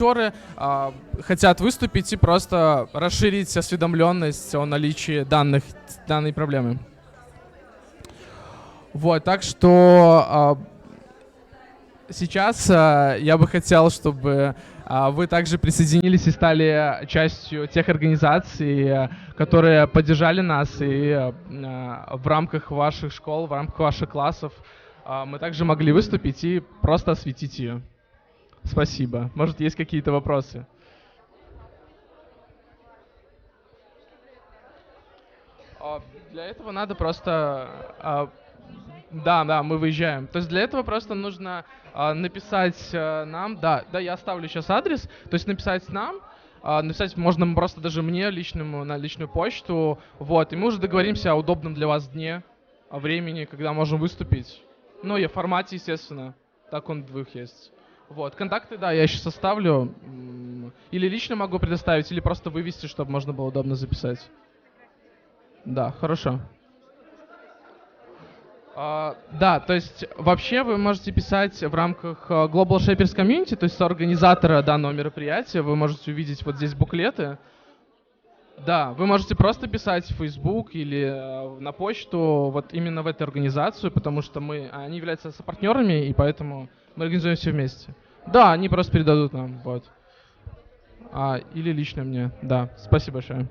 актеры хотят выступить и просто расширить осведомленность о наличии данной проблемы. Вот, так что сейчас я бы хотел, чтобы вы также присоединились и стали частью тех организаций, которые поддержали нас, и в рамках ваших школ, в рамках ваших классов мы также могли выступить и просто осветить ее. Спасибо. Может, есть какие-то вопросы? Для этого надо просто... Да, мы выезжаем. То есть для этого просто нужно написать нам, да, я оставлю сейчас адрес, то есть написать нам, написать можно просто даже мне личному, на личную почту, вот, и мы уже договоримся о удобном для вас дне, о времени, когда можем выступить. Ну и о формате, естественно, так он двух есть. Вот, контакты, да, я сейчас оставлю, или лично могу предоставить, или просто вывести, чтобы можно было удобно записать. Да, хорошо. Да, то есть вообще вы можете писать в рамках Global Shapers Community, то есть организатора данного мероприятия. Вы можете увидеть вот здесь буклеты. Да, вы можете просто писать в Facebook или на почту вот именно в эту организацию, потому что они являются сопартнерами, и поэтому мы организуем все вместе. Да, они просто передадут нам, вот. Или лично мне, да. Спасибо большое.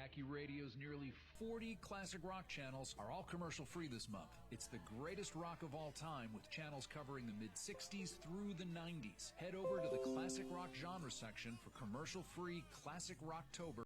AccuRadio's nearly 40 classic rock channels are all commercial-free this month. It's the greatest rock of all time with channels covering the mid-60s through the 90s. Head over to the classic rock genre section for commercial-free Classic Rocktober.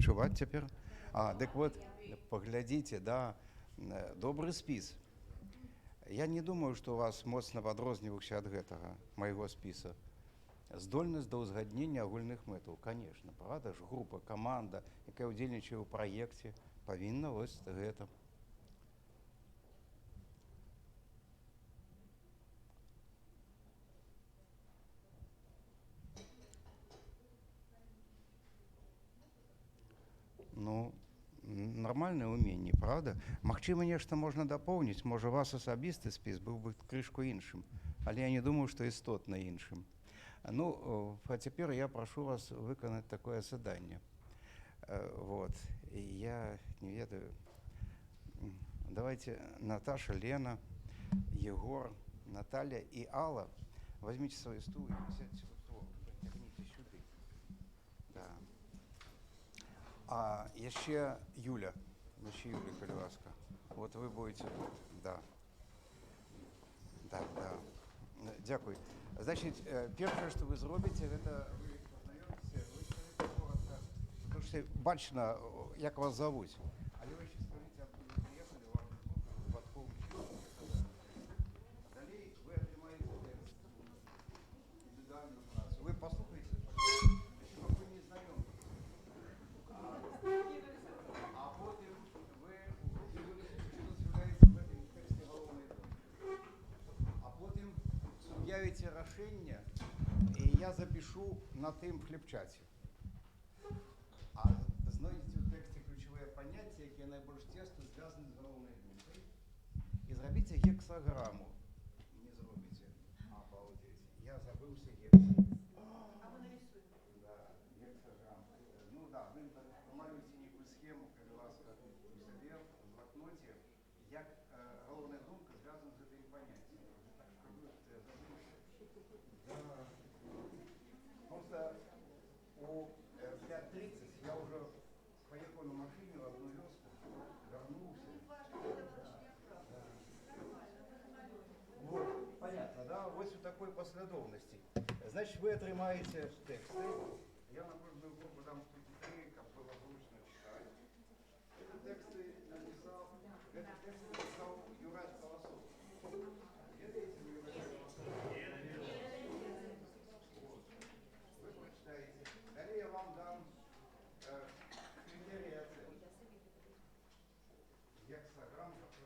адпачываць цяпер. Дык вот, паглядзіце, да, добры спіс. Я не думаю, што у вас моцна адрозніваўся ад гэтага майго спіса. Здольнасць да ўзгаднення агульных мэтаў, конечно, правда ж, група, каманда, якая ўдзельнічае ў праекце, павінна вось гэта. Ну, нармальнае ўменне, правда? Магчыма, нешта можна дапоўніць, можа, вас асабісты спіс быў бы крышку іншым, але я не думаю, што істотна іншым. Ну, а цяпер я прашу вас выканаць такое заданне. Вот. Я не ведаю. Давайте Наташа, Лена, Егор, Наталья и Алла. Возьмите свои стулья и сядьте вот, потягните сюда. Да. А еще Юля. Еще Юля, коли ласка. Вот вы будете тут. Да. Да, да. Дякую. Значит, первое, что вы зробите, это вы познаёмитеся, вы скажите коротко, потому что бачно, як вас зовут. Але вы еще скажите, откуда вы приехали, вашу группу, под помощью. Далее вы отнимаете индивидуальную працу. Вы послушайте, пожалуйста, вы не знакомы. А потом вы з'являєтеся в этом тексте головной думки. А потом объявите решение, и я запишу на тем хлебчаті. А знайдете в тексте ключевые понятия, які найбільш тесно зв'язані з головною думкою. І зробіть гексаграму. Не зробите. Обалдеть. Я забывся гексаграму. А мы нарисуем. Да, гексаграму. Ну да, вы намалюйте некую схему, коли ласка, у себе в блокноте, як головная думка зв'язана з этим понятием. Так, щоб ви забывся. Да. Просто у 5:30 я уже поехал на машине в одну вёску, вернулся. Вот, понятно, да? Вот в такой последовательности. Значит, вы отримаете тексты. Я на каждую группу дам штуки 3, как было зручно читать. Этот текст написал Юрай Колосов. Видите, Юрай Колосов? Вы прочитаете. Далее я вам дам критерии оценки. Гексаграмм, который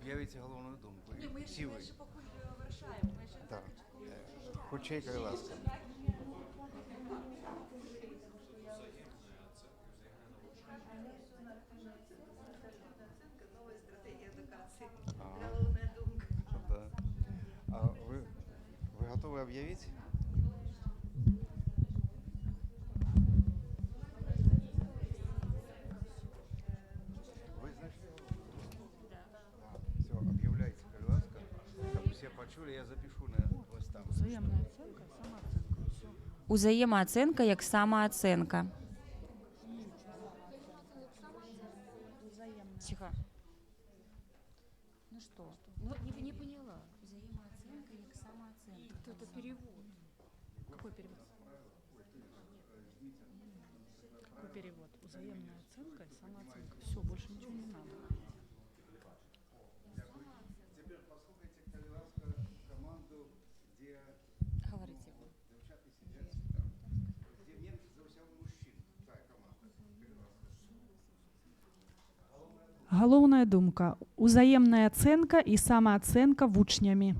об'явите головну думку. Ні, ми Всі ви. ще поки вирішаємо. Ми ще Так. Хочейка і ласка. Нова стратегія едукації. Ага. Головна думка. Да. А ви готові об'явити? Ви знайшли? Да. Все, об'являйте, будь ласка. Щоб всі почули, я запишу на ось там. Взаємна оцінка, самооцінка. Все. Взаємооцінка як самооцінка. Тихо. Ну что? Ну, не поняла. Взаимооценка як самооценка. Это перевод. Какой перевод? Какой перевод? Взаимная оценка и самооценка. Все, больше ничего не надо. Тепер послухайте, будь ласка, команду, де Говорите. дівчата сидять там. Де нет за усього мужчин. Та команда. Будь ласка. Головная думка. Узаємна оценка і самооценка вучнями.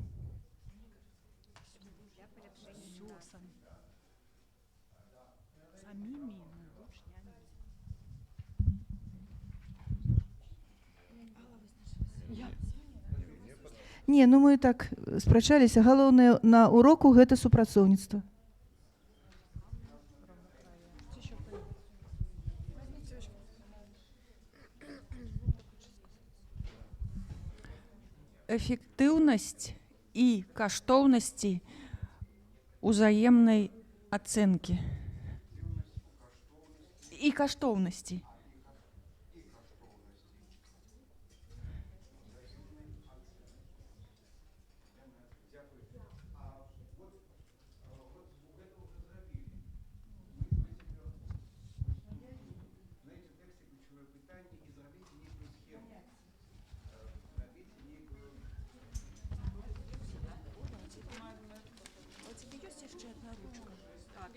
Самими учнями. Не, ну мы так спрачаліся. Галоўнае на уроку гэта супрацоўніцтва. Эфектыўнасць і каштоўнасці узаемнай ацэнкі і каштоўнасці. Знаєте, в тексті ключове питання і зробіть ніяку схему. Зробіть ніяку... У тебе є ще одна ручка? Так.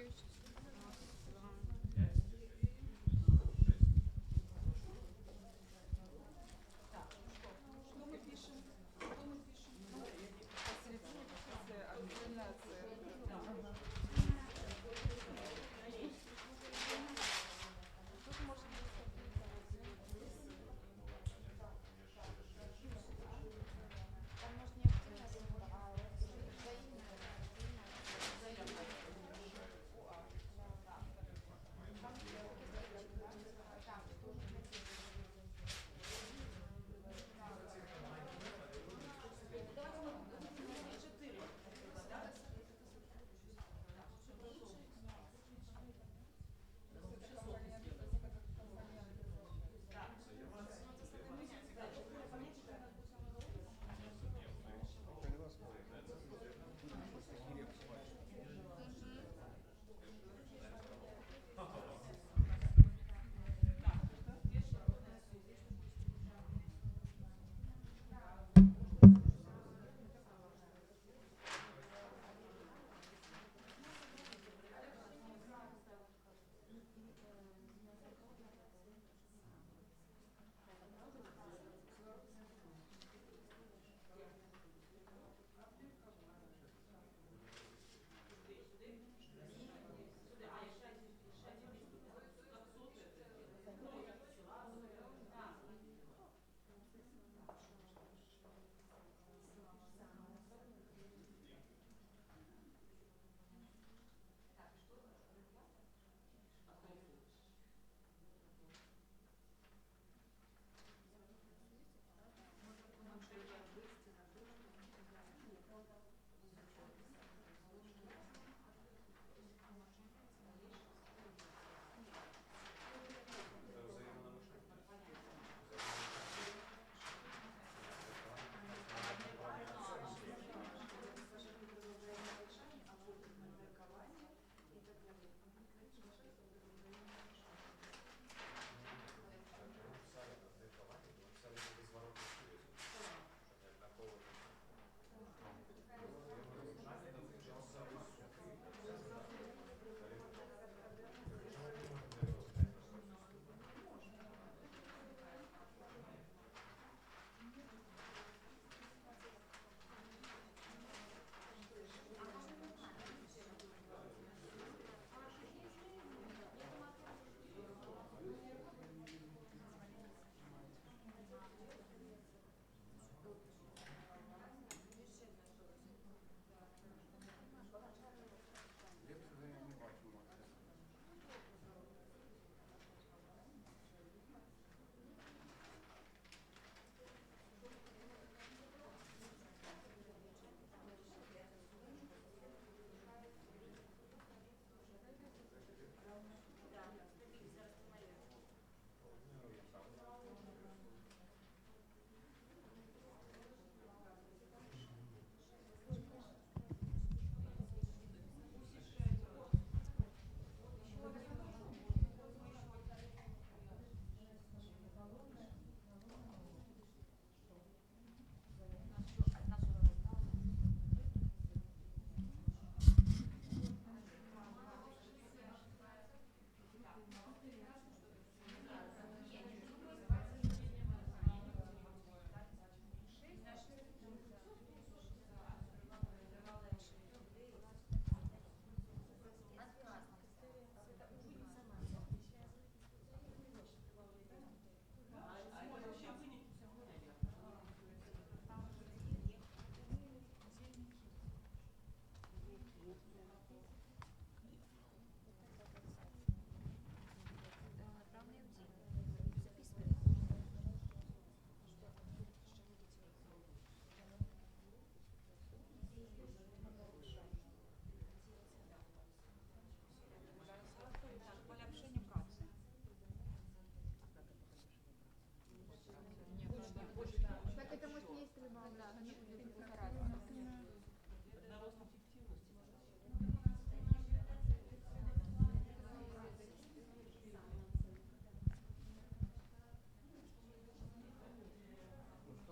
Ну что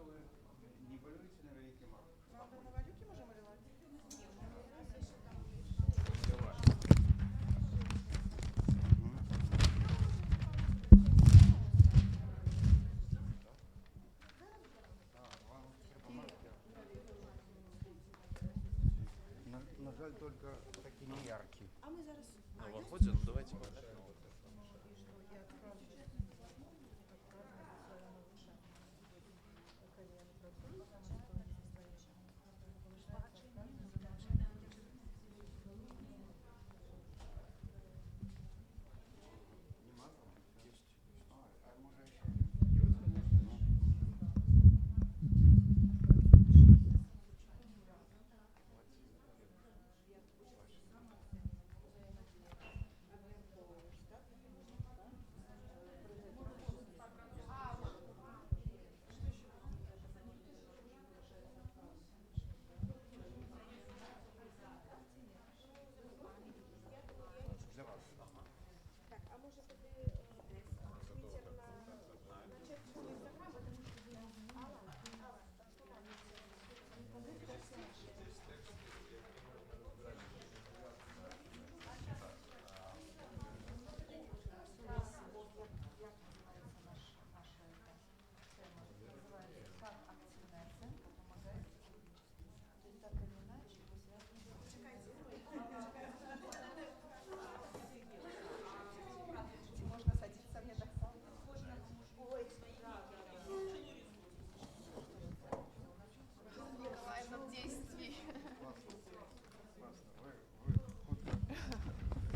вы не полюете на великий маг? На жаль, только такі не яркі.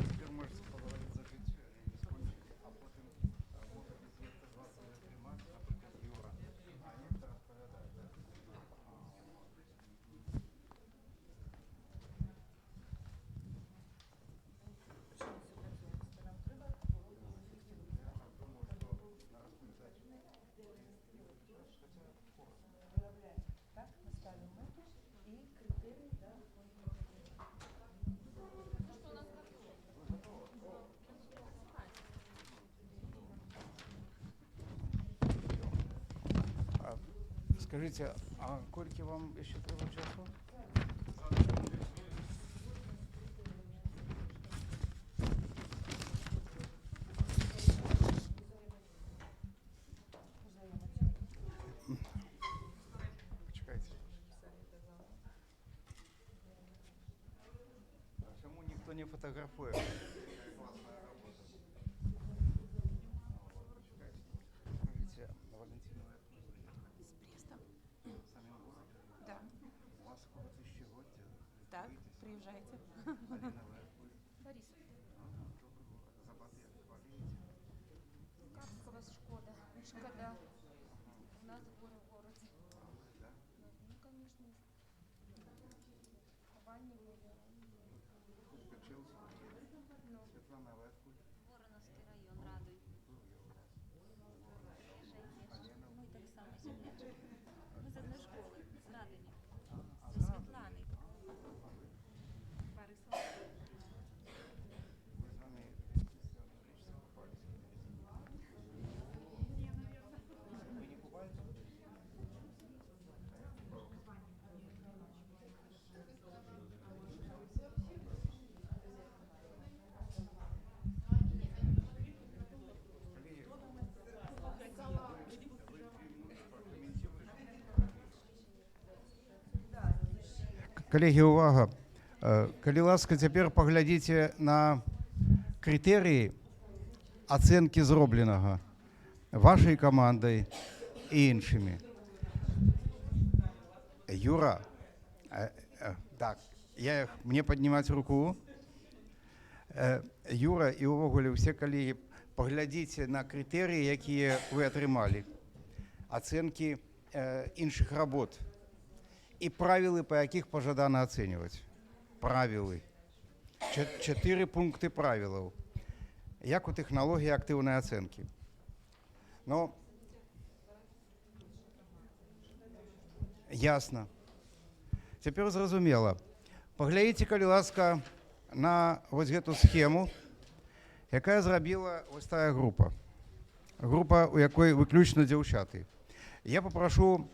Тепер можете поговорити за життя, не скончити, а потім може звідти з вас не тримати, наприклад, Юра. А ні, розповідає, так? Скажите, а кольки вам еще треба часу? Почекайте. Чому ніхто не фотографує? Классная работа. Скажите, Валентина, вы С Брестом. сами городе? Да. У вас сколько тысячегодия? Так, приезжайте. Алина, вы откуда? Борисов. Ага, добрый город. За Батыя болеете? Как у вас Шкода? Шкода. У нас горы в городе. Да? Ну, конечно. Ванне были. Скачался? Светлана, вы откуда? Вороновский район, Радуй. Алена, Мы так само земляки. Мы с одной школы, с Радыни. а Со Светланой. Пары слов. вы с вами Кристиан Ильич купались? Вы не купались? Коллеги, увага. Калі ласка, цяпер паглядзіце на крытэрыі ацэнкі зробленага вашай камандай і іншымі. Юра, так, мне паднімаць руку. Юра і ўвогуле ўсе калегі, паглядзіце на крытэрыі, якія вы атрымалі. Ацэнкі іншых работ. І правілы, па якіх пажадана ацэньваць. Правілы. 4 пункты правілаў. Як у тэхналогіі актыўнай ацэнкі. Ну, Ясно. Цяпер зразумела. Паглядзіце, калі ласка, на вось гэту схему, якая зрабіла вось тая група. Група, у якой выключна дзяўчаты. Я попрошу,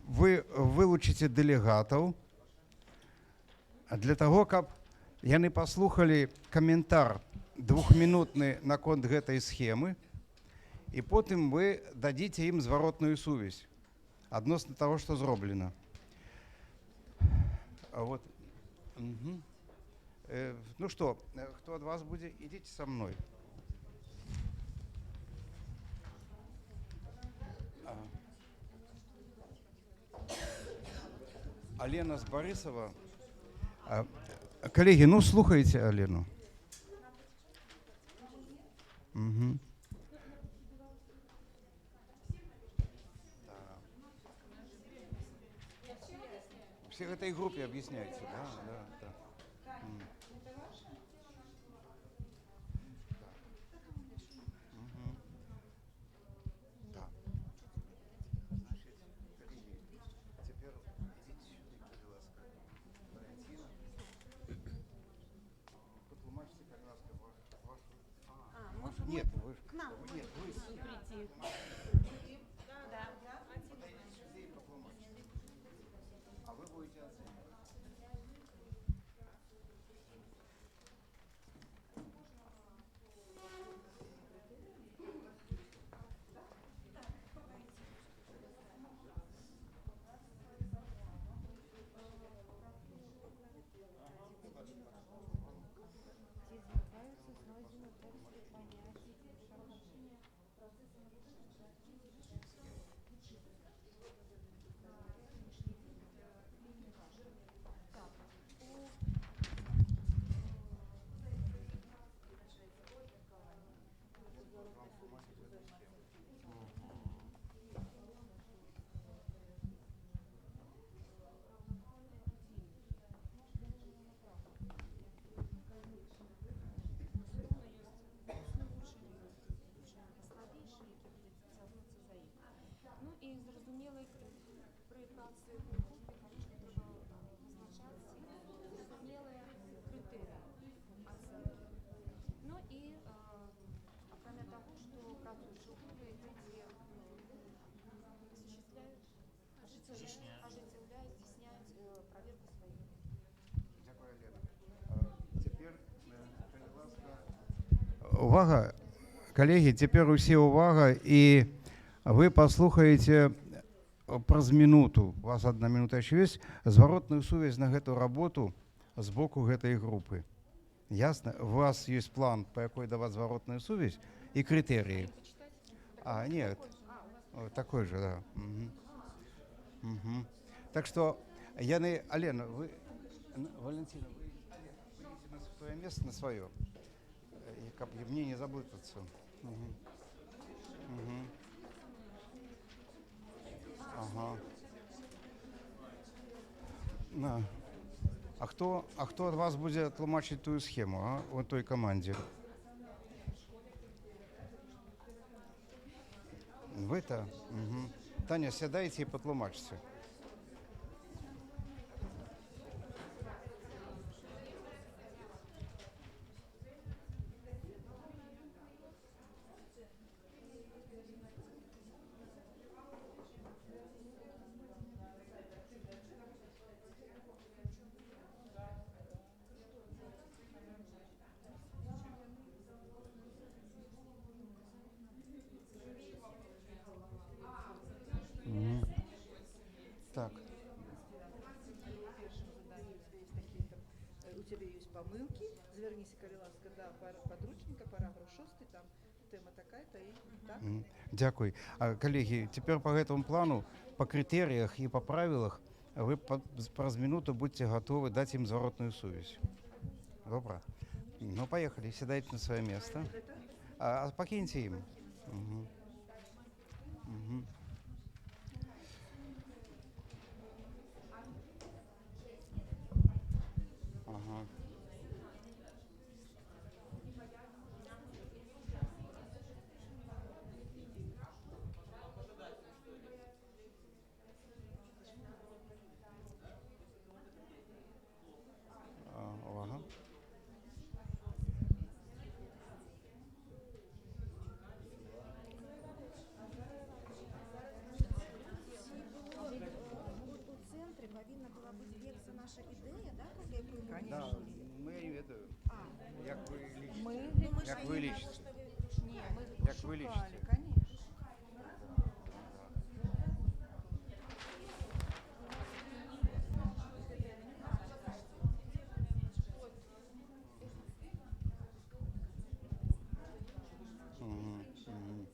вы вылучыце дэлегатаў для таго, каб яны паслухалі каментар двухмінутны наконт гэтай схемы, і потым вы дадзіце ім зваротную сувязь адносна таго, што зроблена. Вот. Угу. Ну что, кто от вас будет? Идите со мной. Алена с Борисова. Коллеги, ну слухайте Алену. Угу. Все в этой группе объясняется, да? Да. Нет, вы к нам. Нет, вы прийти. Да. А вы будете оценивать. Увага, коллеги, теперь усе увага, и вы послухаете праз минуту, у вас 1 минута еще есть, зворотную сувязь на эту работу с боку этой группы. Ясно? У вас есть план, по якой давать зворотную сувязь и критерии. А, нет, такой же, да. Угу. Так что, Алена, вы, Валентина, вы идите на свое место, на свое. Как мне не заблудиться. Ага. А кто от вас будет тлумачить ту схему, а? Вот той команде? Вы-то? Угу. Таня, сядайте и потлумачьте. Так. У тебя есть помылки, звернися, коли ласка, до подручника, параграф 6, там тема такая-то и так. Дякую. Коллеги, теперь по этому плану, по критериях и по правилах вы праз минуту будьте готовы дать им зворотную сувязь. Добро? Ну, поехали, сядайте на свое место. Покиньте им. Угу. Угу. Ага. конечно. мы не ведаю. Як ви лічите? Мы Як ви лічите? Ні, ми Як ви шукали, лічите? конечно. Мгм, мгм.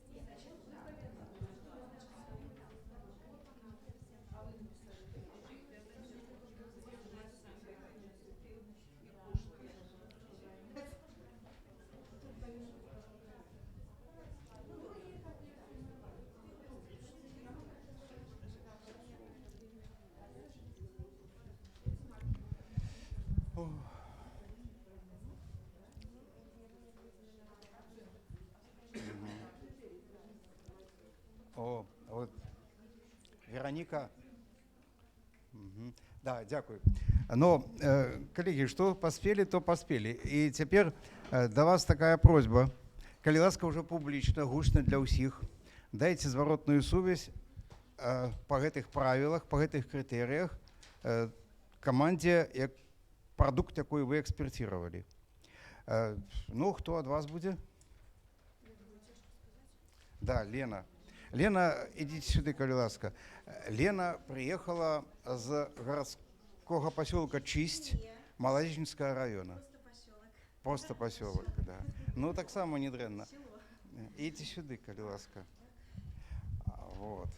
О, вот Вероника. Мгм. Да, дякую. Но, коллеги, что поспели, то поспели. И теперь до вас такая просьба. Калі ласка, уже публічна, гучна для ўсіх. Дайце зваротную сувязь по гэтых правілах, по гэтых крытэрыях камандзе, як прадукт, якой вы экспертировали. Ну, хто ад вас будзе? Да, Лена. Лена, ідите сюды, калі ласка. Лена приехала з городского поселка Чисть, Малазинского района. Просто поселок, да. Ну, так само не дрэнна. Идите сюды, калі ласка. Вот.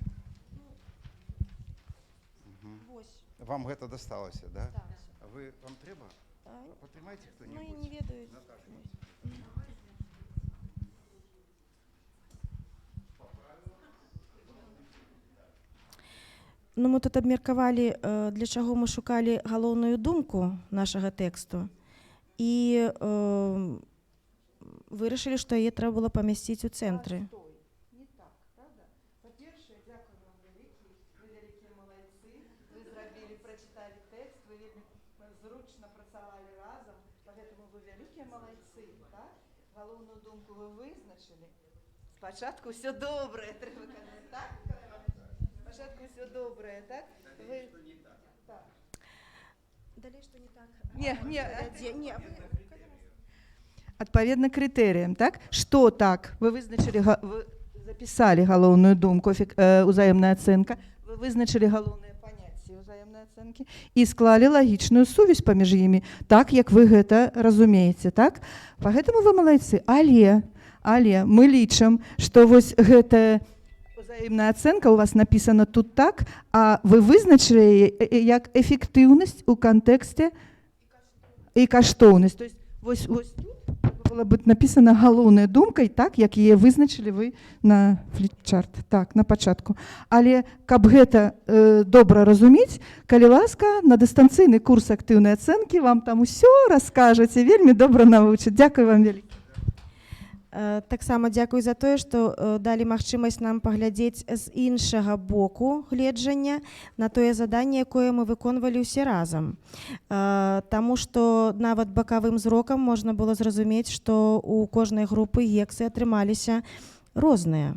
Вам гэта дасталася, да? Вам трэба? Патрымайце хто-нибудь. Ну, і не ведаю. Наташа. Ну, мы тут абмеркавалі, для чаго мы шукалі галоўную думку нашага тэксту і вырашылі, што яе трэба было памясціць у цэнтры. Не так, правда? По-перше, дякую вам вялікі, вы вялікія малайцы, вы зрабілі, прачыталі тэкст, вы вельмі зручна працавалі разам, поэтому вы вялікія малайцы, так? Галоўную думку вы вызначылі. Спачатку ўсё добрае, трэба казаць, так? Спачатку ўсё добрае, так? Вы... Так. Далей, што не так? Не. Адпаведна крытэрыям, так? Што так? Вы вызначылі, вы запісалі галоўную думку, узаемная ацэнка, вы вызначылі галоўныя паняцці узаемнай ацэнкі і склалі лагічную сувязь паміж імі, так, як вы гэта разумееце, так? Пагэтаму вы малайцы, але мы лічым, што вось гэтая узаемная ацэнка у вас напісана тут так, а вы вызначылі як эфектыўнасць у кантэксце і каштоўнасць. То есть вось тут было б напісана галоўная думкай, так, як яе вызначылі вы на фліпчарт, так, на пачатку. Але каб гэта добра разумець, калі ласка, на дыстанцыйны курс актыўнай ацэнкі вам там усё раскажаце, вельмі добра навучаць. Дзякую вам вялікі. Таксама дзякую за тое, што далі магчымасць нам паглядзець з іншага боку гледжання на тое заданне, якое мы выконвалі ўсе разам. Таму што нават бакавым зрокам можна было зразумець, што у кожнай групы гексы атрымаліся розныя.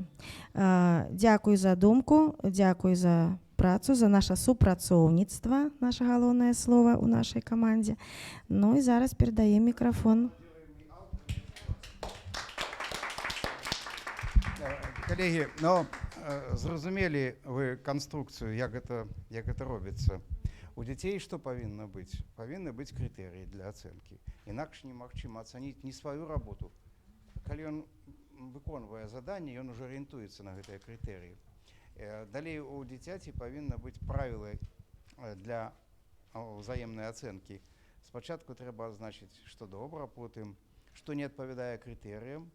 Дзякуй за думку, дзякуй за працу, за наша супрацоўніцтва, наша галоўнае слова ў нашай камандзе. Ну і зараз перадаем мікрафон. Коллеги, но зразумелі вы канструкцыю, як гэта робіцца. У дзяцей што павінна быць? Павінны быць крытэрыі для ацэнкі. Інакш немагчыма ацаніць не сваю работу. Калі ён выконвае заданне, ён ужо арыентуецца на гэтыя крытэрыі. Далей у дзіцяці павінна быць правілы для ўзаемнай ацэнкі. Спачатку трэба азначыць, што добра, потым, што не адпавядае крытэрыям,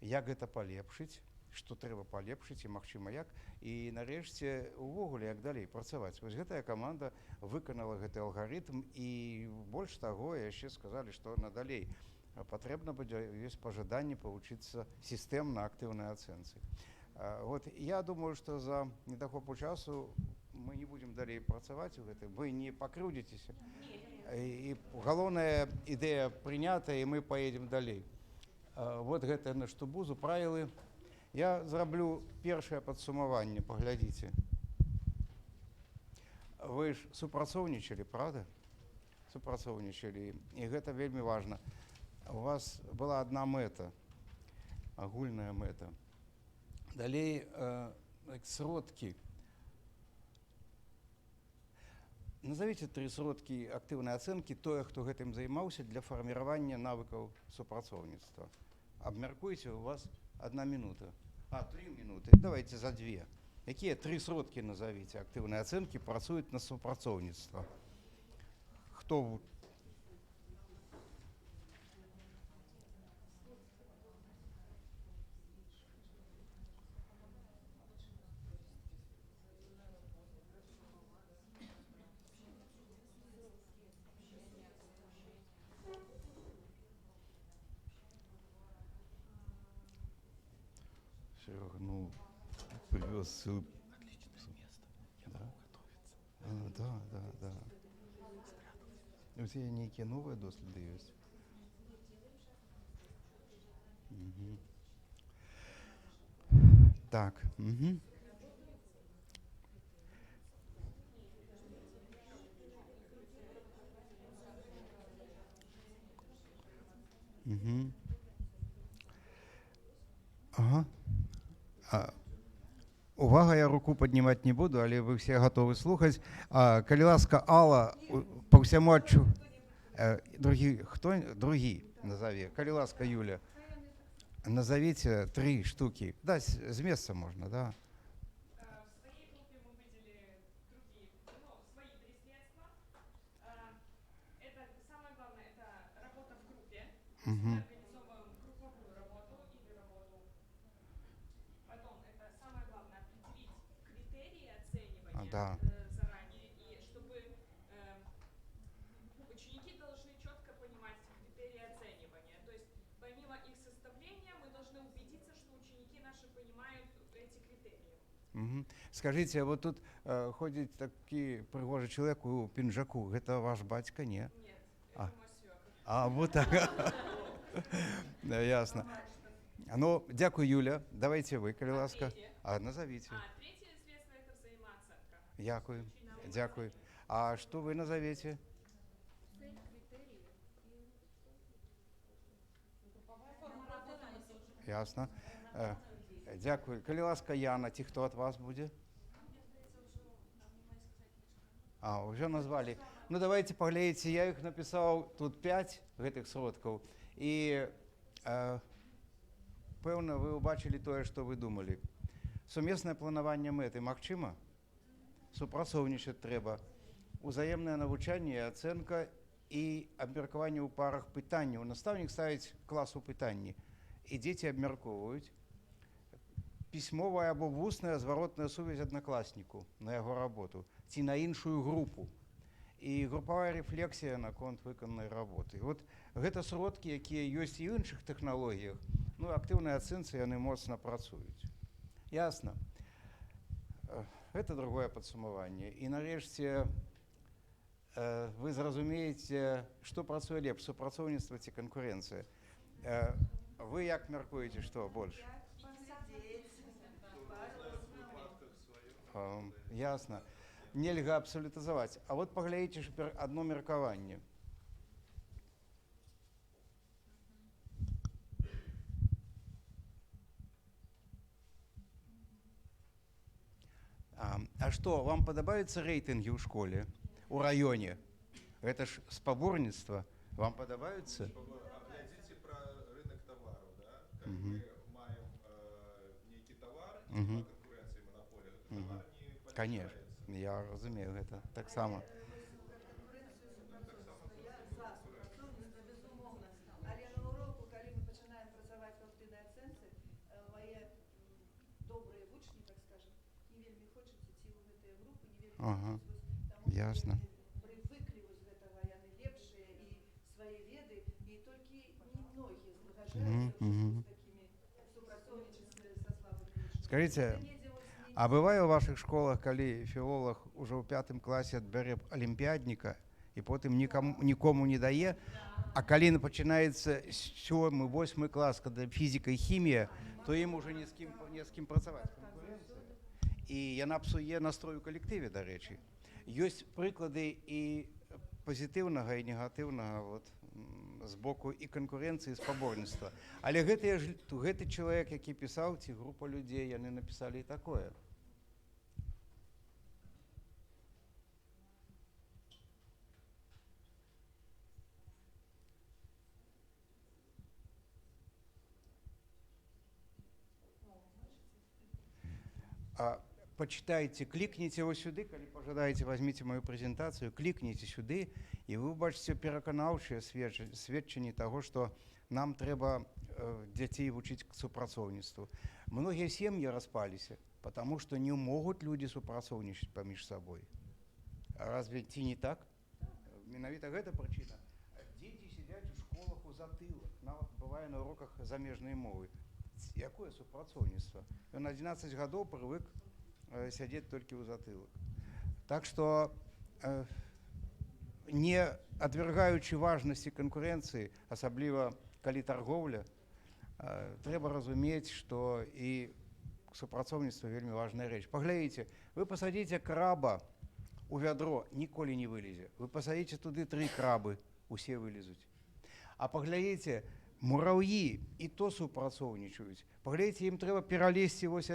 як гэта палепшыць, што трэба палепшыць і магчыма як, і нарэшце увогуле як далей працаваць. Вось гэтая каманда выканала гэты алгарытм і больш таго яшчэ сказалі, што надалей патрэбна будзе ёсць пажаданне павучыцца сістэмна актыўнай ацэнцы. Вот я думаю, што за недахопу часу мы не будзем далей працаваць у гэтым, вы не пакрыўдзіцеся. І галоўная ідэя прынятая, і мы паедзем далей. Вот гэта на штубузу правілы. Я зраблю першае падсумаванне, паглядзіце. Вы ж супрацоўнічалі, правда? супрацоўнічалі, і гэта вельмі важна. У вас была одна мэта, агульная мэта. Далей сродкі. Назовите 3 сродкі актыўнай ацэнкі тое, хто гэтым займаўся для фарміравання навыкаў супрацоўніцтва. Абмяркуйце, у вас 1 минута. 3 минуты. Давайте за 2. Якія 3 сродкі назовите актыўнай ацэнкі працуюць на супрацоўніцтва? Хто? Серега, ну, привез отличное место. Да? Да. У тебя некие новые доследы есть? Угу. Так. Угу. Угу. Ага. Увага, я руку паднімаць не буду, але вы все готовы слухаць. Калі ласка, Алла, по всяму адчу... Другі назови. Калі ласка, Юля, назовите 3 штуки. Да, с места можно, да. В своей группе мы выделили свои 3 средства. Это самое главное, это работа в группе. Мы организовываем групповую работу или работу. Потом, это самое главное, определить критерии оценивания заранее. И чтобы ученики должны четко понимать критерии оценивания. То есть, помимо их составления, мы должны убедиться, что ученики наши понимают эти критерии. Скажите, а вот тут ходит такой пригожий человек у пинжаку. Это ваш батька, не? Нет, это мой свекр. Вот так. Да, ясно. Ну, дякую, Юля. Давайте вы, калі ласка. Назовите. Третье средство – это взаимооценка. Дякую. А что вы назовете? Ясно. Дякую. Калі ласка, Яна, ці хто ад вас будзе? Уже назвали. Ну, давайте паглядзіце, я іх напісаў тут 5 гэтых сродкаў. І пэўна, вы ўбачылі тое, што вы думалі. Сумеснае планаванне мэты магчыма? Супрацоўнічаць трэба. Узаемнае навучанне і ацэнка і абмеркаванне ў парах пытанняў. Настаўнік ставіць класу пытанні, і дзеці абмяркоўваюць. Пісьмовая або вусная зваротная сувязь аднакласніку на яго работу ці на іншую групу. І групавая рэфлексія наконт выкананай работы. Вот гэта сродкі, якія ёсць і ў іншых тэхналогіях, ну, актыўнай ацэнцы яны моцна працуюць. Ясна. Гэта другое падсумаванне. І нарэшце вы зразумееце, што працуе лепш, супрацоўніцтва ці канкурэнцыя. Вы як мяркуеце, што больш? Ясно. Нельга абсолютизовать. А вот поглядите одно меркаванне. А что, вам подобаются рейтинги в школе, у районе? Это ж спаборніцтва. Вам подобаются? Глядите про рынок товаров, да? Как мы маем некий товар, конкуренции, монополия, товар не подбирается. Конечно, я разумею это так само. Але на уроку, калі мы пачинаем працаваць в актыўнай ацэнцы, мае добрыя вучні, так скажем, не вельмі хочацца ці ў гэтыя групы, не вельмі хочацца, Ясно. Прывыклі вось гэтага, яны лепшыя і свае веды, і толькі немногія згаджаюцца з такімі супрацоўнічествамі са слабымі вучнямі. Скажите, а бывае ў вашых школах, калі філолог ужо ў 5 класе адбярэ алімпіядніка і потым нікому не дае, а калі пачынаецца 7-8 клас, калі фізіка і хімія, то ім уже не з кім працаваць. І яна псуе настрой у калектыве, дарэчы. Ёсць прыклады і пазітыўнага і негатыўнага вот, з боку і канкурэнцыі, і спаборніцтва. Але гэты чалавек, які пісаў, ці група людзей, яны напісалі і такое. Почитайте, клікніце вось сюды, калі пажадаеце, возьмите мою прэзентацыю, клікніце сюды, і вы убачыце пераканаўчыя сведчанні таго, што нам трэба дзяцей вучыць к супрацоўніцтву. Многія сем'і распаліся, потому што не могуць людзі супрацоўнічаць паміж сабой. Разве ці не так? Менавіта гэта прычына. Дзеці сядзяць у школах у затылак, нават бывае на уроках замежнай мовы. Якое супрацоўніцтва? Ён 11 гадоў прывык сядзець толькі ў затылак. Так што, не адвергаючы важнасці канкурэнцыі, асабліва калі таргоўля, трэба разумець, што і супрацоўніцтва вельмі важная рэч. Паглядзіце, вы пасадзіце краба у вядро, ніколі не вылезе. Вы пасадзіце туды 3 крабы, усе вылезуць. А паглядзіце, мураўі і то супрацоўнічаюць. Паглядзіце, ім трэба пералезці вось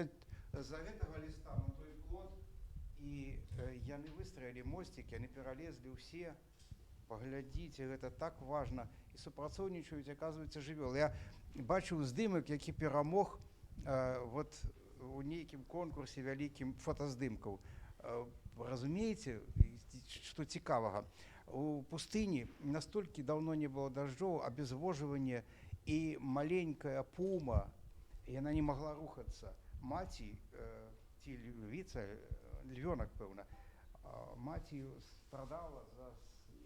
з-за гэтага ліста на той плот, і яны выстраілі мосцікі, яны пералезлі ўсе. Паглядзіце, гэта так важна. І супрацоўнічаюць, аказваецца, жывёлы. Я бачыў здымак, які перамог вот у нейкім конкурсе вялікім фотаздымкаў. Разумееце, што цікавага? У пустыні настолькі даўно не было дажджоў, абезвожванне, і маленькая пума, яна не магла рухацца. Маці, ці львіца, львёнак, пэўна, маці страдала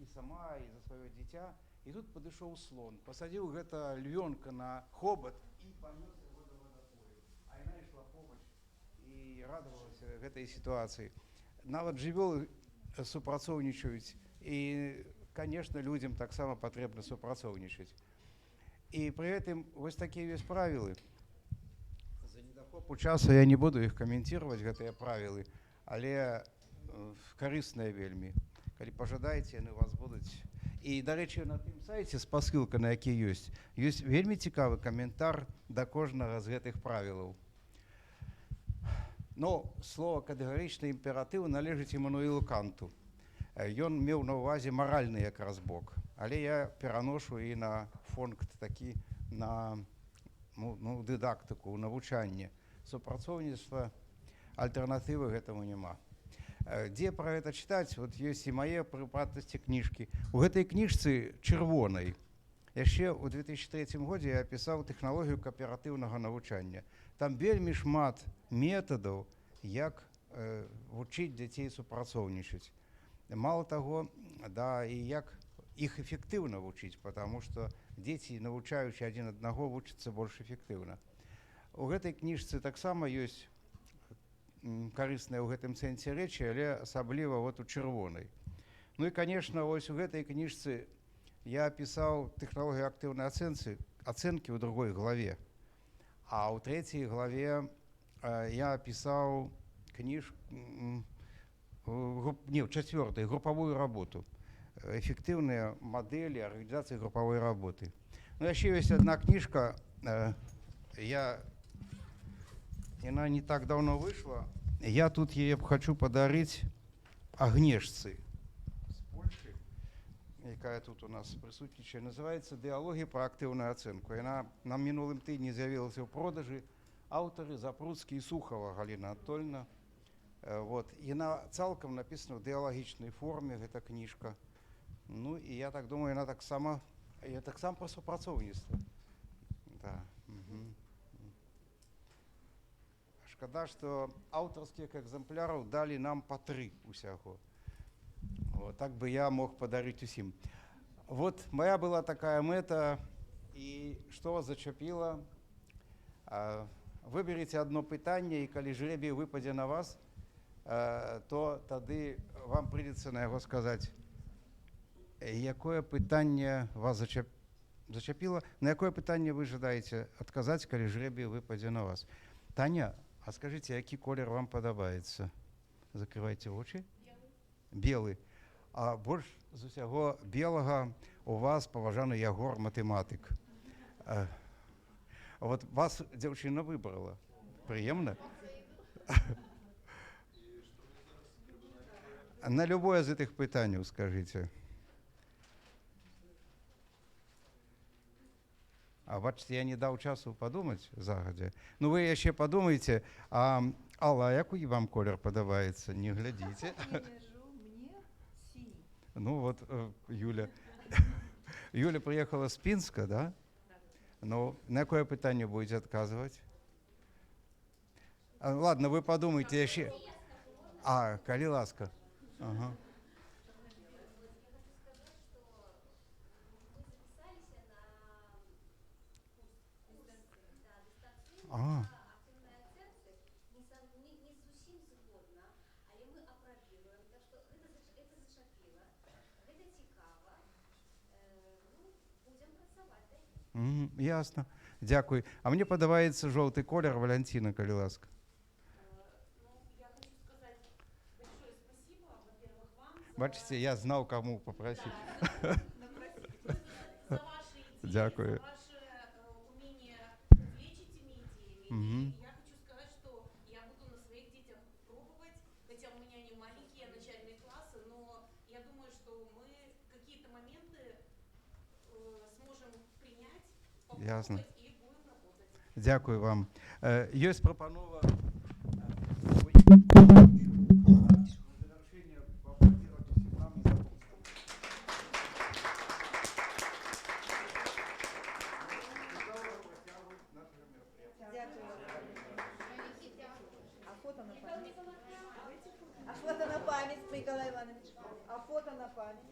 і сама, і за сваё дзіця. І тут падышоў слон, пасадзіў гэта львёнка на хобат і панёс яго да вадапою. А яна ішла побач і радавалася гэтай сітуацыі. Нават жывёлы супрацоўнічаюць, і, конечно, людзям таксама патрэбна супрацоўнічаць. І пры гэтым вось такія ёсць правілы. За недахопу часу я не буду іх каментировать, гэтыя правілы, але карысныя вельмі. Калі пажадаеце, яны у вас будуць. І, дарэчы, на тым сайце, спасылка на які ёсць вельмі цікавы каментар да кожнага з гэтых правілаў. Но слова катэгарычны імператыў належыць Імануілу Канту. Ён меў на ўвазе маральны якраз бок, але я пераношу і на функт такі, на дыдактыку, навучанне. Супрацоўніцтва, альтэрнатывы гэтаму няма. Дзе пра гэта чытаць? Вот ёсць і мае прыпаднасці кніжкі. У гэтай кніжцы чырвонай яшчэ ў 2003 годзе я апісаў тэхналогію кааператыўнага навучання. Там вельмі шмат метадаў, як вучыць дзяцей супрацоўнічаць. Мало таго, да, і як іх эфектыўна вучыць, потому што дзеці, навучаючы адзін аднаго, вучацца больш эфектыўна. У гэтай кніжцы таксама ёсць карысныя ў гэтым сэнсе рэчы, але асабліва вот у чырвонай. Ну і, конечно, ось у гэтай кніжцы я апісаў тэхналогію актыўнай ацэнкі ў другой главе. А ў трэцяй главе я апісаў в чацвёртай групавую работу. Эффективные модели организации групповой работы. Но еще есть одна книжка, она не так давно вышла. Я тут ей хочу подарить Агнешцы с Польши, якая тут у нас присутствует. Называется «Диалоги про активную оценку». Она на минулым тыдні з'явилась в продажі. Авторы Запруцкий и Сухова Галина Анатольевна. Вот. И она цалком написана в дыалагічнай форме, эта книжка. Ну, і я так думаю, яна так само про супрацоўніцтва. Да. Шкада, што аўтарскіх экземпляраў далі нам па 3 усяго. Вот, так бы я мог падарыць усім. Вот моя была такая мэта, і што вас зачапіла? Выберыце одно пытанне, і калі жребій выпадзе на вас, то тады вам прыйдзецца на яго сказаць, якое пытанне вас зачапіла, на якое пытанне вы жадаеце адказаць, калі жребій выпадзе на вас. Таня, а скажыце, які колер вам падабаецца? Закрывайце вочы. Белы. А больш з усяго белага у вас паважаны Ягор матэматык. Вот вас дзяўчына выбрала. Прыемна? На любое з гэтых пытанняў скажыце. А бачыце, я не даў часу падумаць загадзя. Ну вы яшчэ падумайце, Алла, який вам колер падабаецца? Не глядзіце. Ну вот, Юля. Юля приехала з Пінска, да? Ну, на якое пытанне будете адказваць? Ладно, вы подумайте яшчэ. Калі ласка. Ага. Ясно. Дякую. А мне падабаецца жоўты колер. Валянціна, калі ласка. Бачите, я знал, кому попросить. Дякую. Я хочу сказать, что я буду на своих детях пробовать, хотя у меня они маленькие, начальные классы, но я думаю, что мы какие-то моменты сможем принять, попробовать и будем работать. Дякую вам. Есть пропанова. А фото на память, Николай Иванович. А фото на память.